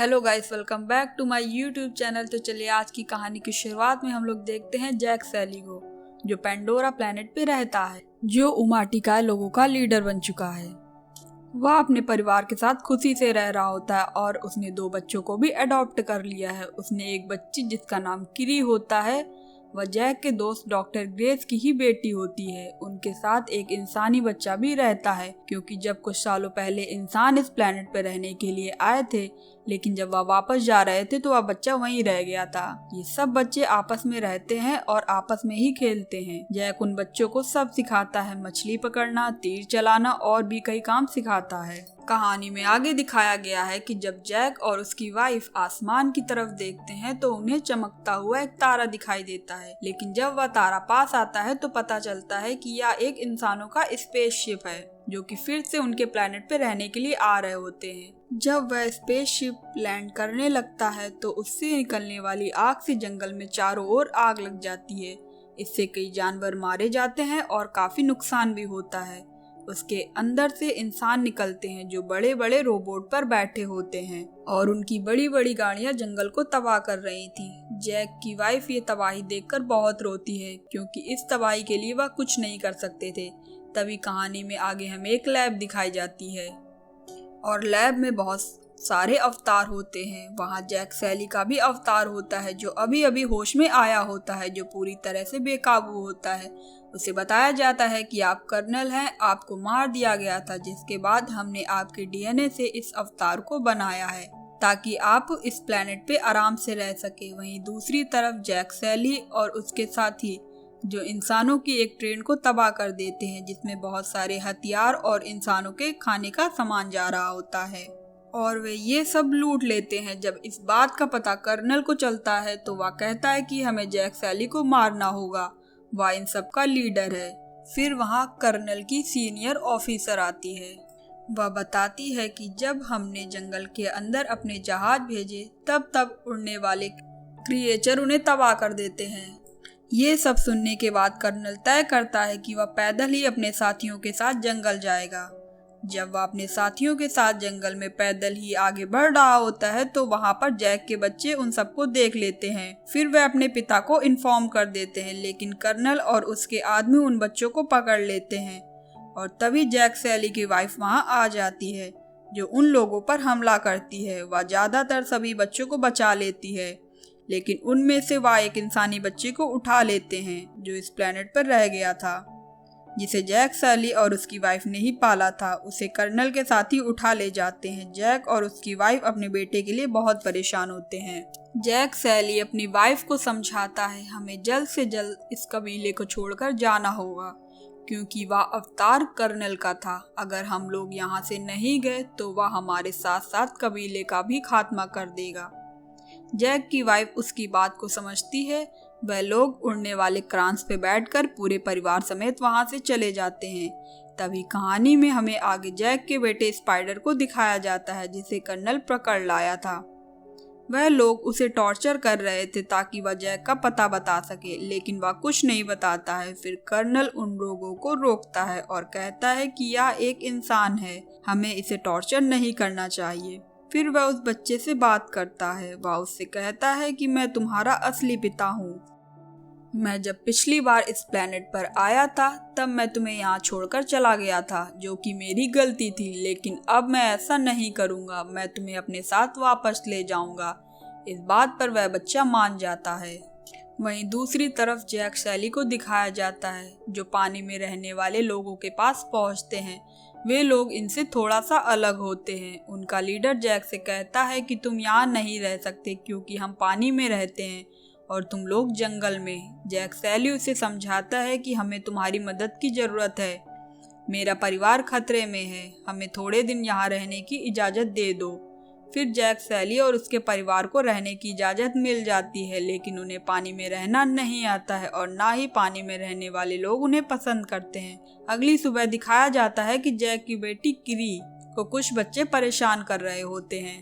Hello guys, welcome back to my YouTube channel. तो चलिए आज की कहानी की शुरुआत में हम लोग देखते हैं जैक सैली को, जो पेंडोरा प्लेनेट पे रहता है, जो उमाटिकाय लोगों का लीडर बन चुका है। वह अपने परिवार के साथ खुशी से रह रहा होता है और उसने 2 बच्चों को भी अडॉप्ट कर लिया है। उसने एक बच्ची जिसका नाम किरी होता है, वह जैक के दोस्त डॉक्टर ग्रेस की ही बेटी होती है। उनके साथ एक इंसानी बच्चा भी रहता है, क्योंकि जब कुछ सालों पहले इंसान इस प्लेनेट पर रहने के लिए आए थे, लेकिन जब वह वापस जा रहे थे तो वह बच्चा वहीं रह गया था। ये सब बच्चे आपस में रहते हैं और आपस में ही खेलते हैं। जैक उन बच्चों को सब सिखाता है, मछली पकड़ना, तीर चलाना और भी कई काम सिखाता है। कहानी में आगे दिखाया गया है कि जब जैक और उसकी वाइफ आसमान की तरफ देखते हैं तो उन्हें चमकता हुआ एक तारा दिखाई देता है, लेकिन जब वह तारा पास आता है तो पता चलता है कि यह एक इंसानों का स्पेसशिप है, जो कि फिर से उनके प्लेनेट पे रहने के लिए आ रहे होते हैं। जब वह स्पेसशिप लैंड करने लगता है तो उससे निकलने वाली आग से जंगल में चारों ओर आग लग जाती है। इससे कई जानवर मारे जाते हैं और काफी नुकसान भी होता है। उसके अंदर से इंसान निकलते हैं जो बड़े बड़े रोबोट पर बैठे होते हैं और उनकी बड़ी बड़ी गाड़ियां जंगल को तबाह कर रही थी। जैक की वाइफ ये तबाही देखकर बहुत रोती है, क्योंकि इस तबाही के लिए वह कुछ नहीं कर सकते थे। तभी कहानी में आगे हमें एक लैब दिखाई जाती है और लैब में बहुत सारे अवतार होते हैं। वहाँ जैक सैली का भी अवतार होता है, जो अभी अभी होश में आया होता है, जो पूरी तरह से बेकाबू होता है। उसे बताया जाता है कि आप कर्नल हैं, आपको मार दिया गया था, जिसके बाद हमने आपके डीएनए से इस अवतार को बनाया है ताकि आप इस प्लेनेट पे आराम से रह सके। वहीं दूसरी तरफ जैक सैली और उसके साथी जो इंसानों की एक ट्रेन को तबाह कर देते हैं, जिसमें बहुत सारे हथियार और इंसानों के खाने का सामान जा रहा होता है, और वे ये सब लूट लेते हैं। जब इस बात का पता कर्नल को चलता है तो वह कहता है कि हमें जैक सैली को मारना होगा, वह इन सब का लीडर है। फिर वहाँ कर्नल की सीनियर ऑफिसर आती है। वह बताती है कि जब हमने जंगल के अंदर अपने जहाज भेजे तब उड़ने वाले क्रिएचर उन्हें तबाह कर देते हैं। ये सब सुनने के बाद कर्नल तय करता है कि वह पैदल ही अपने साथियों के साथ जंगल जाएगा। जब वह अपने साथियों के साथ जंगल में पैदल ही आगे बढ़ रहा होता है तो वहाँ पर जैक के बच्चे उन सबको देख लेते हैं। फिर वे अपने पिता को इन्फॉर्म कर देते हैं, लेकिन कर्नल और उसके आदमी उन बच्चों को पकड़ लेते हैं और तभी जैक सैली की वाइफ वहाँ आ जाती है, जो उन लोगों पर हमला करती है। वह ज्यादातर सभी बच्चों को बचा लेती है, लेकिन उनमें से वह एक इंसानी बच्चे को उठा लेते हैं जो इस प्लेनेट पर रह गया था, जिसे जैक सैली और उसकी वाइफ ने ही पाला था। उसे कर्नल के साथ ही उठा ले जाते हैं। जैक और उसकी वाइफ अपने बेटे के लिए बहुत परेशान होते हैं। जैक सैली अपनी वाइफ को समझाता है हमें जल्द से जल्द इस कबीले को छोड़कर जाना होगा, क्योंकि वह अवतार कर्नल का था। अगर हम लोग यहाँ से नहीं गए तो वह हमारे साथ साथ कबीले का भी खात्मा कर देगा। जैक की वाइफ उसकी बात को समझती है। वह लोग उड़ने वाले क्रांस पे बैठकर पूरे परिवार समेत वहां से चले जाते हैं। तभी कहानी में हमें आगे जैक के बेटे स्पाइडर को दिखाया जाता है, जिसे कर्नल पकड़ लाया था। वह लोग उसे टॉर्चर कर रहे थे ताकि वह जैक का पता बता सके, लेकिन वह कुछ नहीं बताता है। फिर कर्नल उन लोगों को रोकता है और कहता है कि यह एक इंसान है, हमें इसे टॉर्चर नहीं करना चाहिए। फिर वह उस बच्चे से बात करता है। वह उससे कहता है कि मैं तुम्हारा असली पिता हूँ। मैं जब पिछली बार इस प्लेनेट पर आया था तब मैं तुम्हें यहाँ छोड़कर चला गया था, जो कि मेरी गलती थी, लेकिन अब मैं ऐसा नहीं करूँगा। मैं तुम्हें अपने साथ वापस ले जाऊँगा। इस बात पर वह बच्चा मान जाता है। वहीं दूसरी तरफ जैक सैली को दिखाया जाता है, जो पानी में रहने वाले लोगों के पास पहुँचते हैं। वे लोग इनसे थोड़ा सा अलग होते हैं। उनका लीडर जैक से कहता है कि तुम यहाँ नहीं रह सकते, क्योंकि हम पानी में रहते हैं और तुम लोग जंगल में। जैक सैली उसे समझाता है कि हमें तुम्हारी मदद की जरूरत है, मेरा परिवार खतरे में है, हमें थोड़े दिन यहाँ रहने की इजाज़त दे दो। फिर जैक सैली और उसके परिवार को रहने की इजाज़त मिल जाती है, लेकिन उन्हें पानी में रहना नहीं आता है और ना ही पानी में रहने वाले लोग उन्हें पसंद करते हैं। अगली सुबह दिखाया जाता है कि जैक की बेटी किरी को कुछ बच्चे परेशान कर रहे होते हैं।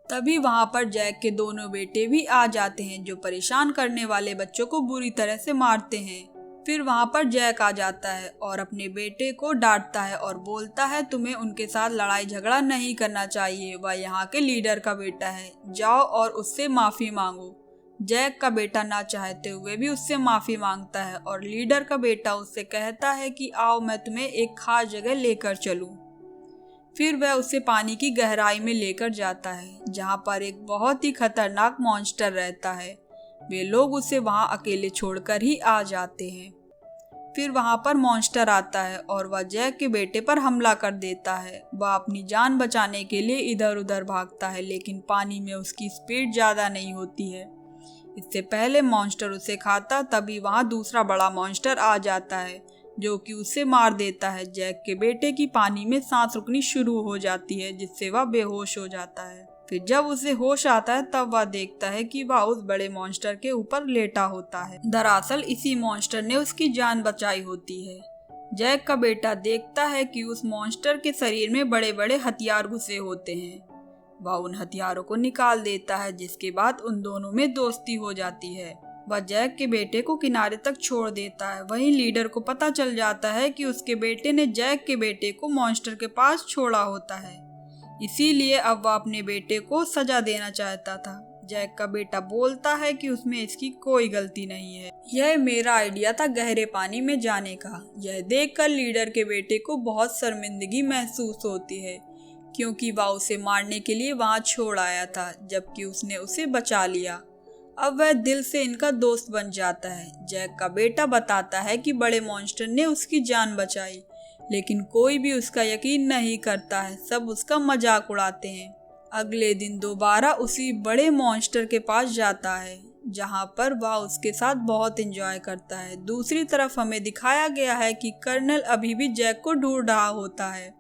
तभी वहाँ पर जैक के दोनों बेटे भी आ जाते हैं, जो परेशान करने वाले बच्चों को बुरी तरह से मारते हैं। फिर वहाँ पर जैक आ जाता है और अपने बेटे को डांटता है और बोलता है तुम्हें उनके साथ लड़ाई झगड़ा नहीं करना चाहिए, वह यहाँ के लीडर का बेटा है, जाओ और उससे माफ़ी मांगो। जैक का बेटा ना चाहते हुए भी उससे माफ़ी मांगता है और लीडर का बेटा उससे कहता है कि आओ मैं तुम्हें एक खास जगह लेकर चलूँ। फिर वह उसे पानी की गहराई में लेकर जाता है जहाँ पर एक बहुत ही खतरनाक मॉन्स्टर रहता है। वे लोग उसे वहाँ अकेले छोड़कर ही आ जाते हैं। फिर वहाँ पर मॉन्स्टर आता है और वह जैक के बेटे पर हमला कर देता है। वह अपनी जान बचाने के लिए इधर उधर भागता है, लेकिन पानी में उसकी स्पीड ज़्यादा नहीं होती है। इससे पहले मॉन्स्टर उसे खाता तभी वहाँ दूसरा बड़ा मॉन्स्टर आ जाता है जो कि उसे मार देता है। जैक के बेटे की पानी में सांस रुकनी शुरू हो जाती है जिससे वह बेहोश हो जाता है। फिर जब उसे होश आता है तब वह देखता है कि वह उस बड़े मॉन्स्टर के ऊपर लेटा होता है। दरअसल इसी मॉन्स्टर ने उसकी जान बचाई होती है। जैक का बेटा देखता है कि उस मॉन्स्टर के शरीर में बड़े बड़े हथियार घुसे होते हैं। वह उन हथियारों को निकाल देता है जिसके बाद उन दोनों में दोस्ती हो जाती है। वह जैक के बेटे को किनारे तक छोड़ देता है। वहीं लीडर को पता चल जाता है कि उसके बेटे ने जैक के बेटे को मॉन्स्टर के पास छोड़ा होता है, इसीलिए अब वह अपने बेटे को सजा देना चाहता था। जैक का बेटा बोलता है कि उसमें इसकी कोई गलती नहीं है, यह मेरा आइडिया था गहरे पानी में जाने का। यह देखकर लीडर के बेटे को बहुत शर्मिंदगी महसूस होती है क्योंकि वह उसे मारने के लिए वहां छोड़ आया था जबकि उसने उसे बचा लिया। अब वह दिल से इनका दोस्त बन जाता है। जैक का बेटा बताता है कि बड़े मॉन्स्टर ने उसकी जान बचाई, लेकिन कोई भी उसका यकीन नहीं करता है, सब उसका मजाक उड़ाते हैं। अगले दिन दोबारा उसी बड़े मॉन्स्टर के पास जाता है जहां पर वह उसके साथ बहुत एंजॉय करता है। दूसरी तरफ हमें दिखाया गया है कि कर्नल अभी भी जैक को ढूंढ रहा होता है।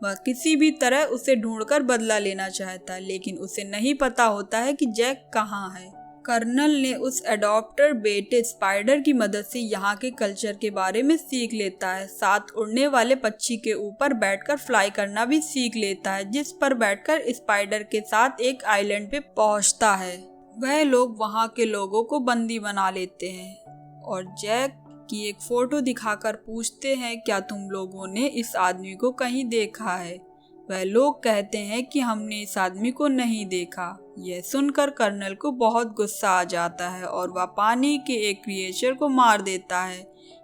वह किसी भी तरह उसे ढूंढकर बदला लेना चाहता है, लेकिन उसे नहीं पता होता है कि जैक कहाँ है। कर्नल ने उस एडॉप्टर बेटे स्पाइडर की मदद से यहाँ के कल्चर के बारे में सीख लेता है। साथ उड़ने वाले पक्षी के ऊपर बैठकर फ्लाई करना भी सीख लेता है, जिस पर बैठकर स्पाइडर के साथ एक आइलैंड पे पहुँचता है। वह लोग वहाँ के लोगों को बंदी बना लेते हैं और जैक की एक फोटो दिखाकर पूछते हैं क्या तुम लोगों ने इस आदमी को कहीं देखा है। वह लोग कहते हैं कि हमने इस आदमी को नहीं देखा। यह सुनकर कर्नल को बहुत गुस्सा आ जाता है और वह पानी के एक क्रिएचर को मार देता है।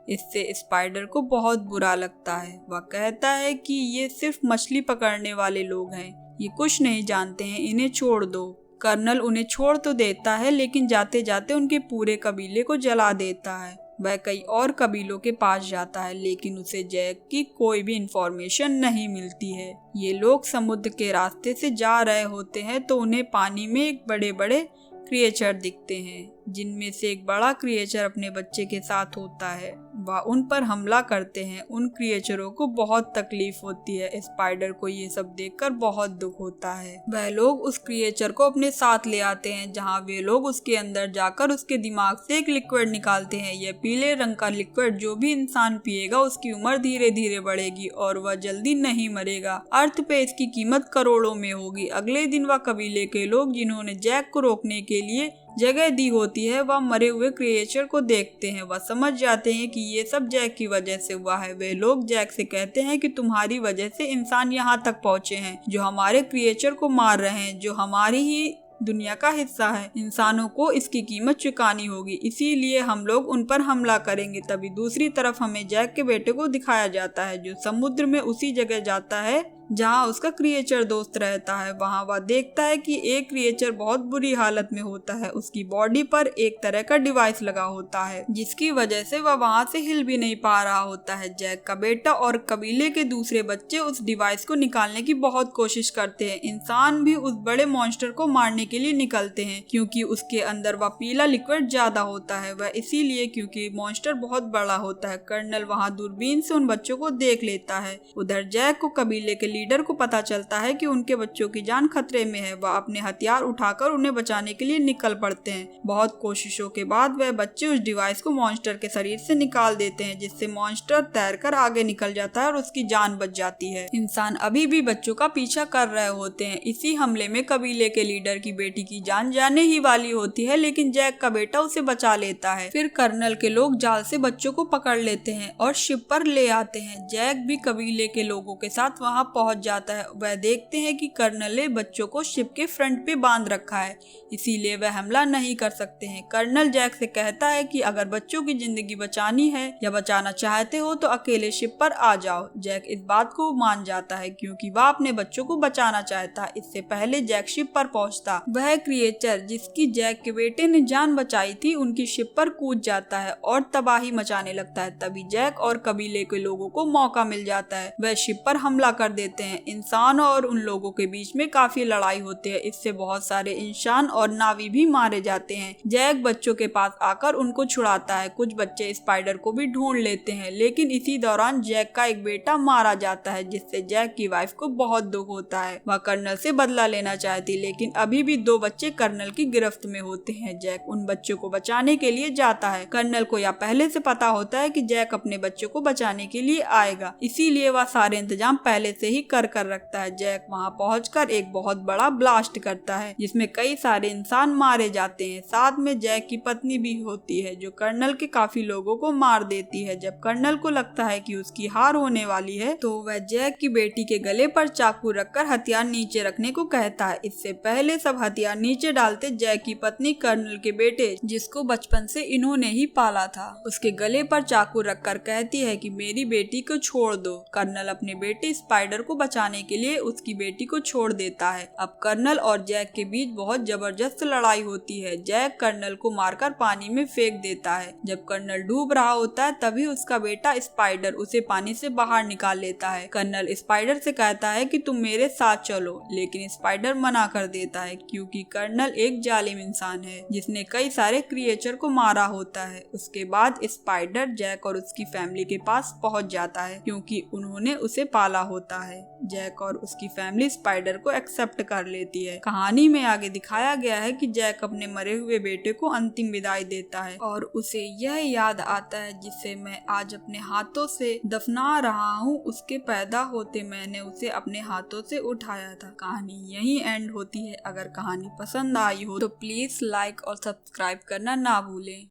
इससे स्पाइडर को बहुत बुरा लगता है। वह कहता है कि ये सिर्फ मछली पकड़ने वाले लोग हैं, ये कुछ नहीं जानते हैं, इन्हें छोड़ दो। कर्नल उन्हें छोड़ तो देता है, लेकिन जाते जाते उनके पूरे कबीले को जला देता है। वह कई और कबीलों के पास जाता है, लेकिन उसे जैक की कोई भी इंफॉर्मेशन नहीं मिलती है। ये लोग समुद्र के रास्ते से जा रहे होते हैं तो उन्हें पानी में एक बड़े बड़े क्रिएचर दिखते हैं, जिनमें से एक बड़ा क्रिएचर अपने बच्चे के साथ होता है। वह उन पर हमला करते हैं। उन क्रिएचरों को बहुत तकलीफ होती है। स्पाइडर को ये सब देखकर बहुत दुख होता है। वह लोग उस क्रिएचर को अपने साथ ले आते हैं, जहाँ वे लोग उसके अंदर जाकर उसके दिमाग से एक लिक्विड निकालते हैं। यह पीले रंग का लिक्विड जो भी इंसान पिएगा उसकी उम्र धीरे धीरे बढ़ेगी और वह जल्दी नहीं मरेगा। अर्थ पे इसकी कीमत करोड़ों में होगी। अगले दिन वह कबीले के लोग जिन्होंने जैक को रोकने के लिए जगह दी होती है, वह मरे हुए क्रिएचर को देखते हैं। वह समझ जाते हैं कि ये सब जैक की वजह से हुआ है। वे लोग जैक से कहते हैं कि तुम्हारी वजह से इंसान यहाँ तक पहुँचे हैं, जो हमारे क्रिएचर को मार रहे हैं, जो हमारी ही दुनिया का हिस्सा है। इंसानों को इसकी कीमत चुकानी होगी, इसीलिए हम लोग उन पर हमला करेंगे। तभी दूसरी तरफ हमें जैक के बेटे को दिखाया जाता है, जो समुद्र में उसी जगह जाता है जहाँ उसका क्रिएचर दोस्त रहता है। वहाँ वह देखता है कि एक क्रिएचर बहुत बुरी हालत में होता है। उसकी बॉडी पर एक तरह का डिवाइस लगा होता है, जिसकी वजह से वह वहाँ से हिल भी नहीं पा रहा होता है। जैक का बेटा और कबीले के दूसरे बच्चे उस डिवाइस को निकालने की बहुत कोशिश करते हैं। इंसान भी उस बड़े मॉन्स्टर को मारने के लिए निकलते हैं, क्योंकि उसके अंदर वह पीला लिक्विड ज्यादा होता है। वह इसीलिए क्योंकि मॉन्स्टर बहुत बड़ा होता है। कर्नल वहाँ दूरबीन से उन बच्चों को देख लेता है। उधर जैक को कबीले के लीडर को पता चलता है कि उनके बच्चों की जान खतरे में है, वह अपने हथियार उठाकर उन्हें बचाने के लिए निकल पड़ते हैं। बहुत कोशिशों के बाद वह बच्चे उस डिवाइस को मॉन्स्टर के शरीर से निकाल देते हैं, जिससे मॉन्स्टर तैरकर आगे निकल जाता है और उसकी जान बच जाती है। इंसान अभी भी बच्चों का पीछा कर रहे होते हैं। इसी हमले में कबीले के लीडर की बेटी की जान जाने ही वाली होती है, लेकिन जैक का बेटा उसे बचा लेता है। फिर कर्नल के लोग जाल से बच्चों को पकड़ लेते हैं और शिप पर ले आते हैं। जैक भी कबीले के लोगों के साथ वहां पहुंच जाता है। वह देखते हैं कि कर्नल ने बच्चों को शिप के फ्रंट पे बांध रखा है, इसीलिए वह हमला नहीं कर सकते हैं। कर्नल जैक से कहता है कि अगर बच्चों की जिंदगी बचानी है या बचाना चाहते हो तो अकेले शिप पर आ जाओ। जैक इस बात को मान जाता है क्योंकि वह अपने बच्चों को बचाना चाहता। इससे पहले जैक शिप पर पहुंचता, वह क्रिएचर जिसकी जैक के बेटे ने जान बचाई थी उनकी शिप पर कूद जाता है और तबाही मचाने लगता है। तभी जैक और कबीले के लोगों को मौका मिल जाता है, वह शिप पर हमला कर देते हैं। इंसान और उन लोगों के बीच में काफी लड़ाई होती है, इससे बहुत सारे इंसान और नावी भी मारे जाते हैं। जैक बच्चों के पास आकर उनको छुड़ाता है। कुछ बच्चे स्पाइडर को भी ढूंढ लेते हैं, लेकिन इसी दौरान जैक का एक बेटा मारा जाता है, जिससे जैक की वाइफ को बहुत दुख होता है। वह कर्नल से बदला लेना चाहती, लेकिन अभी भी 2 बच्चे कर्नल की गिरफ्त में होते हैं। जैक उन बच्चों को बचाने के लिए जाता है। कर्नल को यह पहले से पता होता है कि जैक अपने बच्चों को बचाने के लिए आएगा, इसीलिए वह सारे इंतजाम पहले से ही कर रखता है। जैक वहां पहुंचकर एक बहुत बड़ा ब्लास्ट करता है, जिसमें कई सारे इंसान मारे जाते हैं। साथ में जैक की पत्नी भी होती है, जो कर्नल के काफी लोगों को मार देती है। जब कर्नल को लगता है कि उसकी हार होने वाली है, तो वह जैक की बेटी के गले पर चाकू रखकर हथियार नीचे रखने को कहता है। इससे पहले सब हथियार नीचे डालते जैक की पत्नी कर्नल के बेटे, जिसको बचपन से इन्होंने ही पाला था, उसके गले पर चाकू रखकर कहती है कि मेरी बेटी को छोड़ दो। कर्नल अपने बेटे स्पाइडर को बचाने के लिए उसकी बेटी को छोड़ देता है। अब कर्नल और जैक के बीच बहुत जबरदस्त लड़ाई होती है। जैक कर्नल को मारकर पानी में फेंक देता है। जब कर्नल डूब रहा होता है, तभी उसका बेटा स्पाइडर उसे पानी से बाहर निकाल लेता है। कर्नल स्पाइडर से कहता है कि तुम मेरे साथ चलो, लेकिन स्पाइडर मना कर देता है क्योंकि कर्नल एक जालिम इंसान है जिसने कई सारे क्रिएचर को मारा होता है। उसके बाद स्पाइडर जैक और उसकी फैमिली के पास पहुंच जाता है क्योंकि उन्होंने उसे पाला होता है। जैक और उसकी फैमिली स्पाइडर को एक्सेप्ट कर लेती है। कहानी में आगे दिखाया गया है कि जैक अपने मरे हुए बेटे को अंतिम विदाई देता है और उसे यह याद आता है जिसे मैं आज अपने हाथों से दफना रहा हूँ, उसके पैदा होते मैंने उसे अपने हाथों से उठाया था। कहानी यहीं एंड होती है। अगर कहानी पसंद आई हो तो प्लीज लाइक और सब्सक्राइब करना ना भूलें।